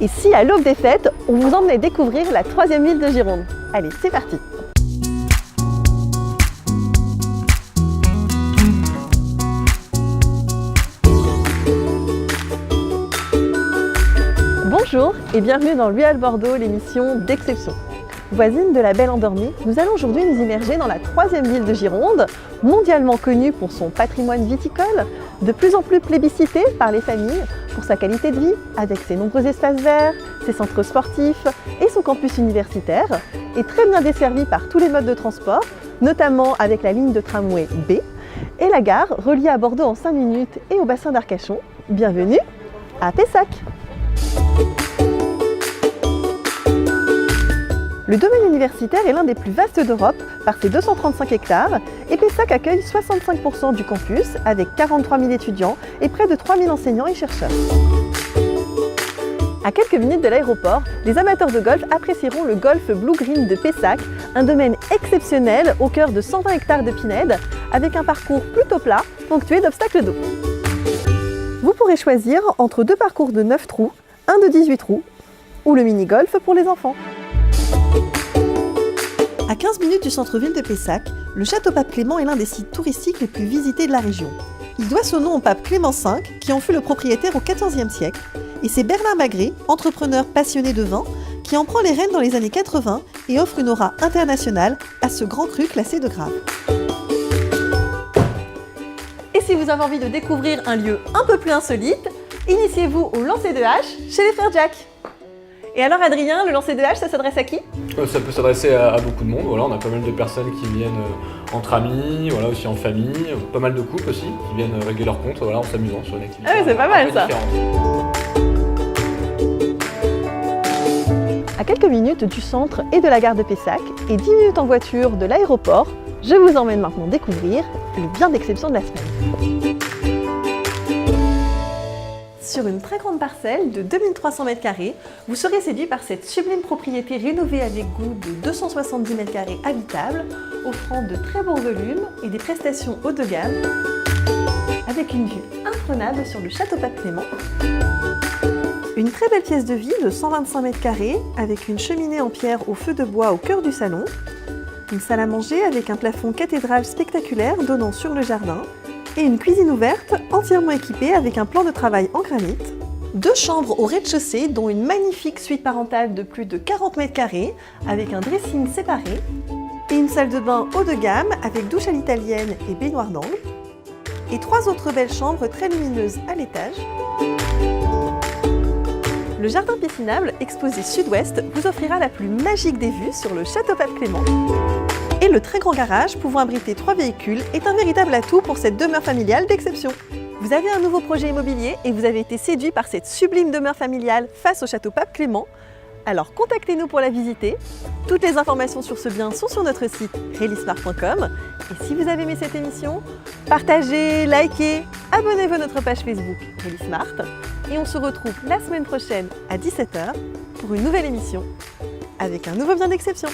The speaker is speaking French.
Et si à l'aube des fêtes, on vous emmenait découvrir la 3e ville de Gironde? Allez, c'est parti! Bonjour et bienvenue dans L'Huile Bordeaux, l'émission d'exception. Voisine de la Belle Endormie, nous allons aujourd'hui nous immerger dans la 3e ville de Gironde, mondialement connue pour son patrimoine viticole, de plus en plus plébiscitée par les familles pour sa qualité de vie, avec ses nombreux espaces verts, ses centres sportifs et son campus universitaire, et très bien desservie par tous les modes de transport, notamment avec la ligne de tramway B, et la gare reliée à Bordeaux en 5 minutes et au bassin d'Arcachon. Bienvenue à Pessac! Le domaine universitaire est l'un des plus vastes d'Europe par ses 235 hectares et Pessac accueille 65% du campus avec 43 000 étudiants et près de 3 000 enseignants et chercheurs. À quelques minutes de l'aéroport, les amateurs de golf apprécieront le golf Blue Green de Pessac, un domaine exceptionnel au cœur de 120 hectares de pinèdes avec un parcours plutôt plat ponctué d'obstacles d'eau. Vous pourrez choisir entre 2 parcours de 9 trous, un de 18 trous ou le mini-golf pour les enfants. À 15 minutes du centre-ville de Pessac, le château Pape Clément est l'un des sites touristiques les plus visités de la région. Il doit son nom au pape Clément V, qui en fut le propriétaire au XIVe siècle, et c'est Bernard Magret, entrepreneur passionné de vin, qui en prend les rênes dans les années 80 et offre une aura internationale à ce grand cru classé de Grave. Et si vous avez envie de découvrir un lieu un peu plus insolite, initiez-vous au lancer de hache chez les frères Jack. Et alors Adrien, le lancer de hache, ça s'adresse à qui? Ça peut s'adresser à beaucoup de monde. Voilà, on a pas mal de personnes qui viennent entre amis, voilà, aussi en famille, pas mal de couples aussi qui viennent régler leur compte, voilà, en s'amusant sur une activité. Ah oui, c'est pas mal ça. Différente. À quelques minutes du centre et de la gare de Pessac et 10 minutes en voiture de l'aéroport, je vous emmène maintenant découvrir le bien d'exception de la semaine. Sur une très grande parcelle de 2300 m², vous serez séduit par cette sublime propriété rénovée avec goût de 270 m² habitables, offrant de très bons volumes et des prestations haut de gamme, avec une vue imprenable sur le château Pape Clément. Une très belle pièce de vie de 125 m², avec une cheminée en pierre au feu de bois au cœur du salon, une salle à manger avec un plafond cathédral spectaculaire donnant sur le jardin, et une cuisine ouverte entièrement équipée avec un plan de travail en granit. 2 chambres au rez-de-chaussée dont une magnifique suite parentale de plus de 40 m² avec un dressing séparé et une salle de bain haut de gamme avec douche à l'italienne et baignoire d'angle et 3 autres belles chambres très lumineuses à l'étage. Le jardin piscinable exposé sud-ouest vous offrira la plus magique des vues sur le château Pape Clément. Et le très grand garage, pouvant abriter 3 véhicules, est un véritable atout pour cette demeure familiale d'exception. Vous avez un nouveau projet immobilier et vous avez été séduit par cette sublime demeure familiale face au château Pape Clément. Alors contactez-nous pour la visiter. Toutes les informations sur ce bien sont sur notre site relismart.com. Et si vous avez aimé cette émission, partagez, likez, abonnez-vous à notre page Facebook Relismart. Et on se retrouve la semaine prochaine à 17 h pour une nouvelle émission avec un nouveau bien d'exception.